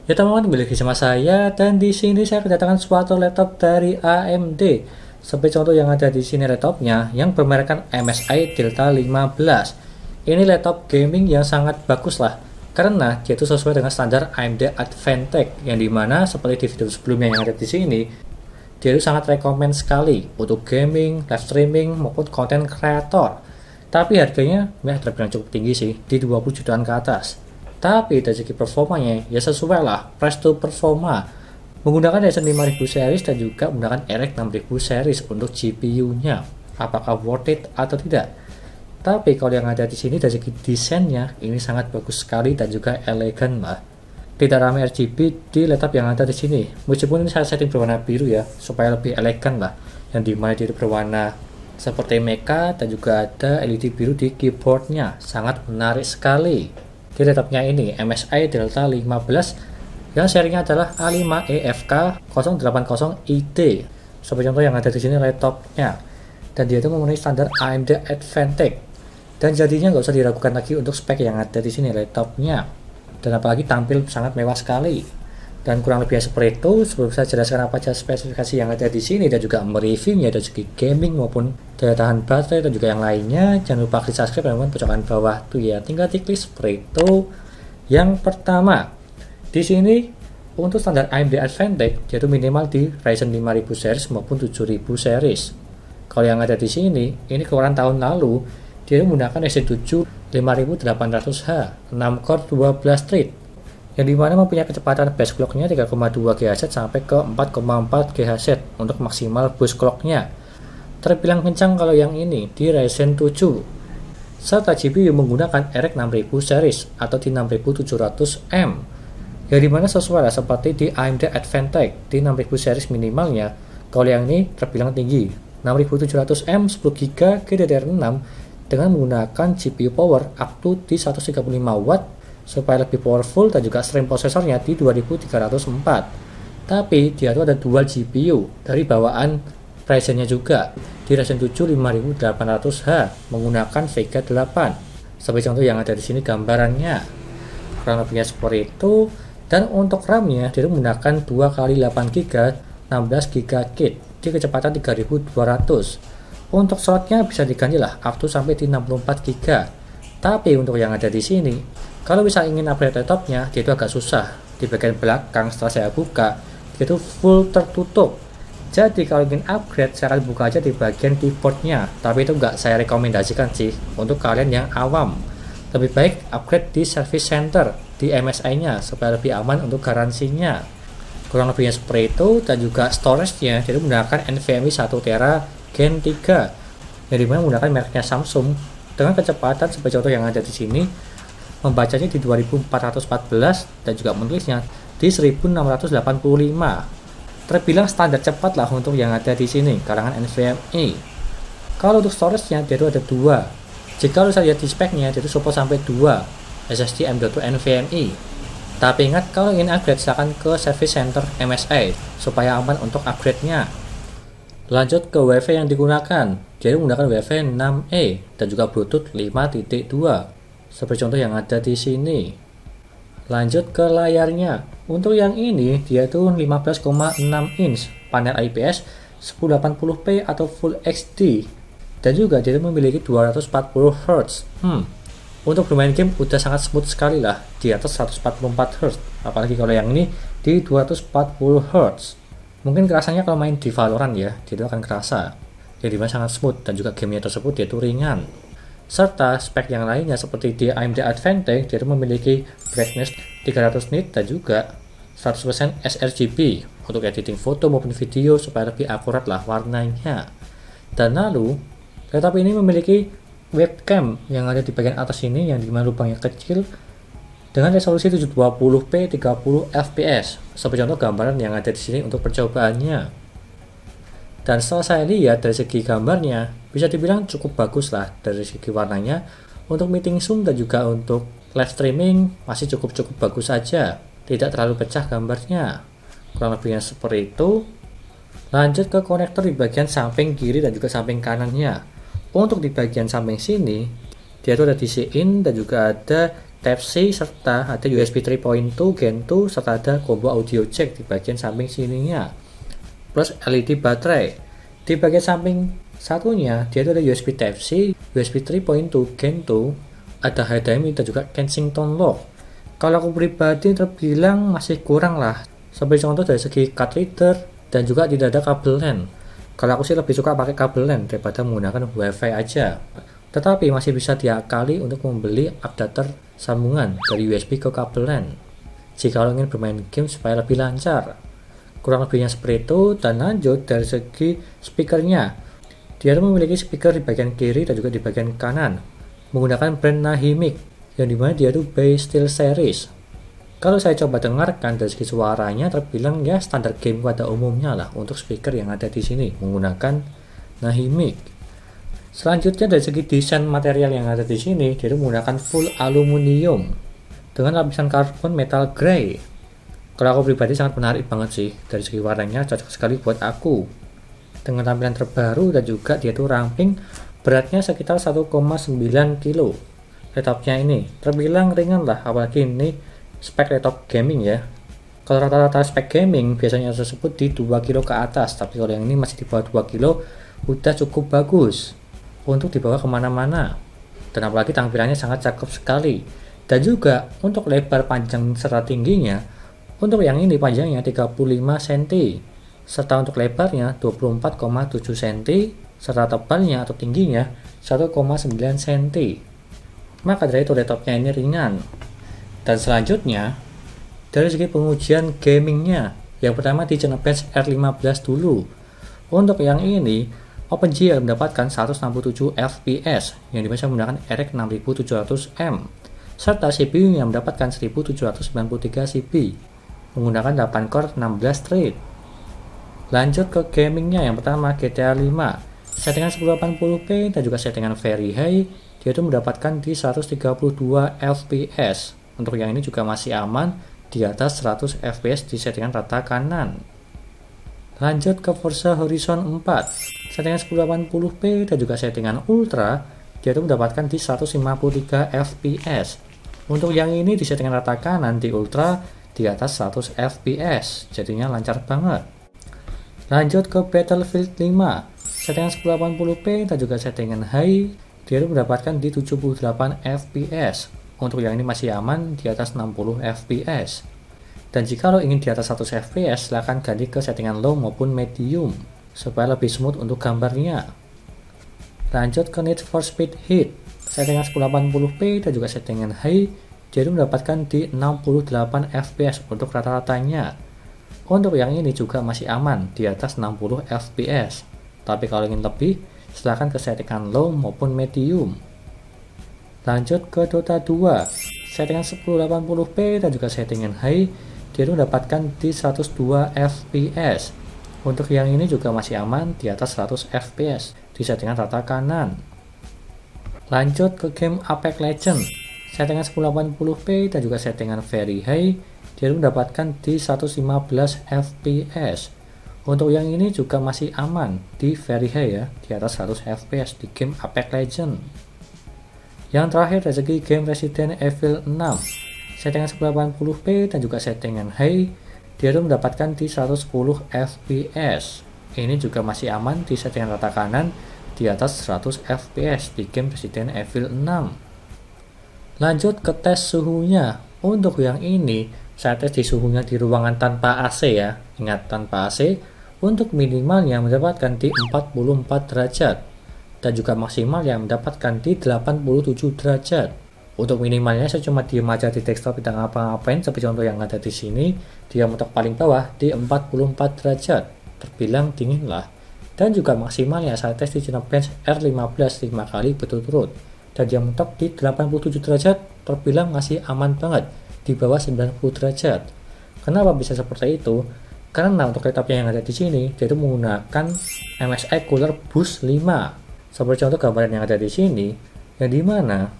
Ya teman-teman, kembali lagi sama saya, dan di sini saya kedatangan suatu laptop dari AMD. Seperti contoh yang ada di sini laptopnya yang bermerekkan MSI Delta 15. Ini laptop gaming yang sangat bagus lah, karena dia itu sesuai dengan standar AMD Advantech, yang dimana seperti di video sebelumnya yang ada di sini, dia itu sangat rekomend sekali untuk gaming, live streaming maupun konten kreator. Tapi harganya terbilang cukup tinggi sih, di 20 jutaan ke atas. Tapi dari segi performanya ya sesuai lah, price to performa. Menggunakan Ryzen 5000 series dan juga menggunakan RX 6000 series untuk GPU-nya. Apakah worth it atau tidak? Tapi kalau yang ada di sini dari segi desainnya ini sangat bagus sekali dan juga elegan lah. Tidak ramai RGB di laptop yang ada di sini. Meskipun ini saya setting berwarna biru ya, supaya lebih elegan lah. Yang dimana dia berwarna seperti mecha dan juga ada LED biru di keyboardnya. Sangat menarik sekali. Di laptopnya ini MSI Delta 15 yang serinya adalah A5EFK080ID. Seperti contoh yang ada di sini laptopnya, dan dia itu memenuhi standar AMD Advantech, dan jadinya nggak usah diragukan lagi untuk spek yang ada di sini laptopnya, dan apalagi tampil sangat mewah sekali. Dan kurang lebih seperti itu. Sebelum saya jelaskan apa saja spesifikasi yang ada di sini dan juga mereviewnya dari segi gaming maupun daya tahan baterai dan juga yang lainnya, jangan lupa klik subscribe dan pojokan bawah tuh ya, tinggal diklik seperti itu. Yang pertama, di sini untuk standar AMD Advantech yaitu minimal di Ryzen 5000 series maupun 7000 series. Kalau yang ada di sini, ini keluaran tahun lalu, dia menggunakan Ryzen 7 5800H 6 core 12 thread, yang dimana mempunyai kecepatan base clocknya 3,2 GHz sampai ke 4,4 GHz untuk maksimal boost clocknya. Terbilang kencang kalau yang ini di Ryzen 7. Serta GPU menggunakan RX 6000 series atau di 6700M, yang dimana sesuai lah seperti di AMD Advantech di 6000 series minimalnya. Kalau yang ini terbilang tinggi, 6700M 10GB GDDR6 dengan menggunakan GPU power up to di 135 watt supaya lebih powerful, dan juga stream prosesornya di 2304. Tapi dia itu ada dual GPU dari bawaan Ryzen-nya juga di Ryzen 7 5800H menggunakan Vega 8. Seperti contoh yang ada di sini gambarannya. Kurang lebihnya seperti itu. Dan untuk RAM-nya dia menggunakan 2x8GB 16GB kit di kecepatan 3200. Untuk slotnya bisa diganti lah up to sampai di 64GB. Tapi untuk yang ada di sini, kalau bisa ingin upgrade laptopnya, dia itu agak susah. Di bagian belakang setelah saya buka, dia itu full tertutup. Jadi kalau ingin upgrade, saya akan buka aja di bagian keyboardnya. Tapi itu nggak saya rekomendasikan sih untuk kalian yang awam. Lebih baik upgrade di service center di MSI-nya supaya lebih aman untuk garansinya. Kurang lebihnya seperti itu. Dan juga storage-nya, dia menggunakan NVMe 1TB Gen 3, yang dimana menggunakan mereknya Samsung dengan kecepatan seperti contoh yang ada di sini, membacanya di 2414 dan juga menulisnya di 1685. Terbilang standar cepat lah untuk yang ada di sini karangan NVMe. Kalau untuk storage-nya dia itu ada dua. Jika lu lihat di speknya, dia itu support sampai 2 SSD M.2 NVMe. Tapi ingat, kalau ingin upgrade silakan ke service center MSI supaya aman untuk upgrade-nya. Lanjut ke WiFi yang digunakan. Dia menggunakan WiFi 6E dan juga Bluetooth 5.2 seperti contoh yang ada di sini. Lanjut ke layarnya. Untuk yang ini dia itu 15,6 inch, panel IPS 1080p atau Full HD, dan juga dia memiliki 240 Hz. Untuk bermain game udah sangat smooth sekali lah di atas 144 Hz. Apalagi kalau yang ini di 240 Hz. Mungkin kerasanya kalau main di Valorant ya, dia itu akan kerasa. Jadi sangat smooth, dan juga gamenya tersebut dia itu ringan. Serta spek yang lainnya seperti di AMD Advantech, dia memiliki brightness 300 nit dan juga 100% sRGB untuk editing foto maupun video supaya lebih akurat lah warnanya. Dan lalu laptop ini memiliki webcam yang ada di bagian atas ini, yang dimana lubangnya kecil, dengan resolusi 720p 30 fps seperti contoh gambaran yang ada di sini untuk percobaannya. Dan setelah saya lihat dari segi gambarnya, bisa dibilang cukup bagus lah dari segi warnanya. Untuk meeting zoom dan juga untuk live streaming masih cukup bagus saja, tidak terlalu pecah gambarnya. Kurang lebihnya seperti itu. Lanjut ke konektor di bagian samping kiri dan juga samping kanannya. Untuk di bagian samping sini, dia itu ada DC in dan juga ada Type-C serta ada USB 3.2 Gen 2 serta ada combo audio jack di bagian samping sininya. Plus LED baterai. Di bagian samping satunya dia itu ada USB Type-C, USB 3.2 Gen 2, ada HDMI dan juga Kensington lock. Kalau aku pribadi terbilang masih kurang lah. Sebagai contoh dari segi card reader dan juga tidak ada kabel LAN. Kalau aku sih lebih suka pakai kabel LAN daripada menggunakan WiFi aja. Tetapi masih bisa diakali untuk membeli adapter sambungan dari USB ke kabel LAN jika ingin bermain game supaya lebih lancar. Kurang lebihnya seperti itu. Dan lanjut dari segi speakernya, dia memiliki speaker di bagian kiri dan juga di bagian kanan menggunakan brand Nahimic yang dimana dia itu base steel series. Kalau saya coba dengarkan dari segi suaranya terbilang ya standar game pada umumnya lah untuk speaker yang ada di sini menggunakan Nahimic. Selanjutnya dari segi desain material yang ada di sini, dia menggunakan full aluminium dengan lapisan karbon metal grey. Kalau aku pribadi sangat menarik banget sih, dari segi warnanya cocok sekali buat aku. Dengan tampilan terbaru dan juga dia tuh ramping, beratnya sekitar 1,9 kg. Laptopnya ini terbilang ringan lah, apalagi ini spek laptop gaming ya. Kalau rata-rata spek gaming biasanya tersebut di 2 kg ke atas, tapi kalau yang ini masih di bawah 2 kg udah cukup bagus untuk dibawa kemana-mana. Dan apalagi tampilannya sangat cakep sekali. Dan juga untuk lebar panjang serta tingginya, untuk yang ini panjangnya 35 cm serta untuk lebarnya 24,7 cm serta tebalnya atau tingginya 1,9 cm. Maka dari itu laptopnya ini ringan. Dan selanjutnya dari segi pengujian gamingnya, yang pertama di Geekbench R15 dulu. Untuk yang ini OpenGL mendapatkan 167 FPS yang dimana menggunakan RX 6700M serta CPU yang mendapatkan 1793 CP menggunakan 8 core 16 thread. Lanjut ke gamingnya, yang pertama GTA 5 settingan 1080p dan juga settingan very high, dia itu mendapatkan di 132 FPS. Untuk yang ini juga masih aman di atas 100 FPS di settingan rata kanan. Lanjut ke Forza Horizon 4 settingan 1080p dan juga settingan ultra, dia itu mendapatkan di 153 fps. Untuk yang ini di settingan rata kanan di ultra di atas 100 fps, jadinya lancar banget. Lanjut ke Battlefield 5 settingan 1080p dan juga settingan high, dia itu mendapatkan di 78 fps. Untuk yang ini masih aman di atas 60 fps. Dan jika lo ingin di atas 100 fps, silahkan ganti ke settingan low maupun medium supaya lebih smooth untuk gambarnya. Lanjut ke Need for Speed Heat settingan 1080p dan juga settingan high, jadi mendapatkan di 68 fps untuk rata-ratanya. Untuk yang ini juga masih aman di atas 60 fps. Tapi kalau ingin lebih, silahkan ke settingan low maupun medium. Lanjut ke Dota 2 settingan 1080p dan juga settingan high, dia mendapatkan di 102 fps. Untuk yang ini juga masih aman di atas 100 fps di settingan rata kanan. Lanjut ke game Apex Legends settingan 1080p dan juga settingan very high, dia mendapatkan di 115 fps. Untuk yang ini juga masih aman di very high ya, di atas 100 fps di game Apex Legends. Yang terakhir dari segi game Resident Evil 6 settingan 1080p dan juga settingan high, dia mendapatkan di 110 fps. Ini juga masih aman di settingan rata kanan di atas 100 fps di game Resident Evil 6. Lanjut ke tes suhunya. Untuk yang ini saya tes di suhunya di ruangan tanpa AC ya. Ingat tanpa AC. Untuk minimalnya mendapatkan di 44 derajat dan juga maksimal yang mendapatkan di 87 derajat. Untuk minimalnya saya cuma diem aja di desktop, tidak ngapa-ngapain seperti contoh yang ada di sini. Dia mentok paling bawah di 44 derajat, terbilang dingin lah. Dan juga maksimalnya saya tes di Geekbench R15 5 kali berturut-turut dan dia mentok di 87 derajat, terbilang masih aman banget di bawah 90 derajat. Kenapa bisa seperti itu? Karena untuk laptopnya yang ada di sini dia itu menggunakan MSI Cooler Boost 5. Seperti contoh gambaran yang ada di sini, yang dimana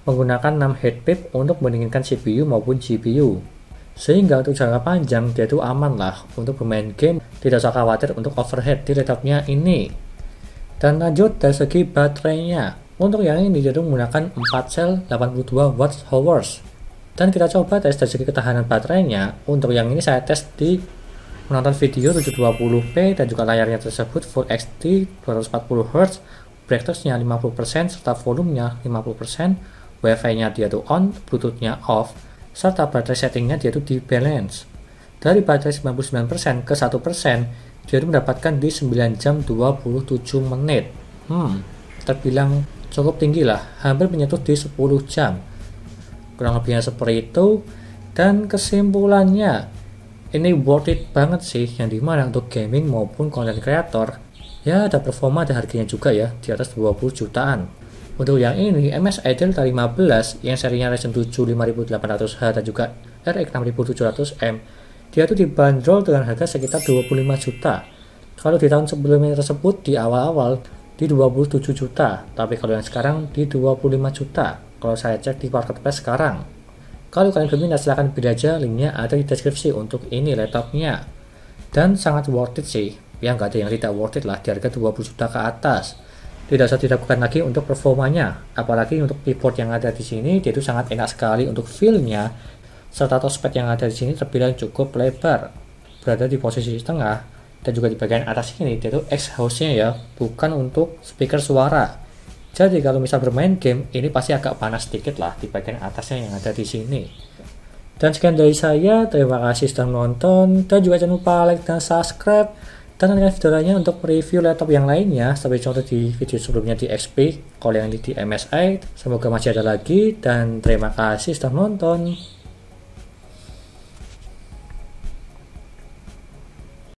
menggunakan 6 heat pip untuk mendinginkan CPU maupun GPU. Sehingga untuk jangka panjang dia itu aman lah untuk bermain game, tidak usah khawatir untuk overheat di laptopnya ini. Dan lanjut dari segi baterainya. Untuk yang ini dia menggunakan 4 sel 82 Wh. Dan kita coba tes dari segi ketahanan baterainya. Untuk yang ini saya tes di menonton video 720p dan juga layarnya tersebut Full HD 240Hz, brightness-nya 50% serta volumenya 50%, Wi-Fi-nya dia tuh on, Bluetooth-nya off, serta baterai settingnya dia tuh di balance. Dari baterai 99% ke 1%, dia tuh mendapatkan di 9 jam 27 menit. Terbilang cukup tinggi lah, hampir menyentuh di 10 jam. Kurang lebihnya seperti itu. Dan kesimpulannya, ini worth it banget sih, yang dimana untuk gaming maupun content creator ya ada performa dan harganya juga ya, di atas 20 jutaan. Untuk yang ini MSI Delta 15 yang serinya Ryzen 7 5800H dan juga RX 6700M, dia tuh dibanderol dengan harga sekitar 25 juta. Kalau di tahun sebelumnya tersebut di awal-awal di 27 juta, tapi kalau yang sekarang di 25 juta kalau saya cek di marketplace sekarang. Kalau kalian berminat silahkan pilih aja, linknya ada di deskripsi untuk ini laptopnya. Dan sangat worth it sih, ya nggak ada yang tidak worth it lah di harga 20 juta ke atas. Tidak usah diragukan lagi untuk performanya, apalagi untuk keyboard yang ada di sini dia itu sangat enak sekali untuk feel-nya, serta touchpad yang ada di sini terbilang cukup lebar, berada di posisi tengah, dan juga di bagian atas ini dia itu exhaust-nya ya, bukan untuk speaker suara. Jadi kalau misal bermain game, ini pasti agak panas sedikit lah di bagian atasnya yang ada di sini. Dan sekian dari saya, terima kasih sudah menonton, dan juga jangan lupa like dan subscribe, dan nantikan video lainnya untuk review laptop yang lainnya, seperti contoh di video sebelumnya di XP, kalau yang ini di MSI, semoga masih ada lagi, dan terima kasih sudah menonton.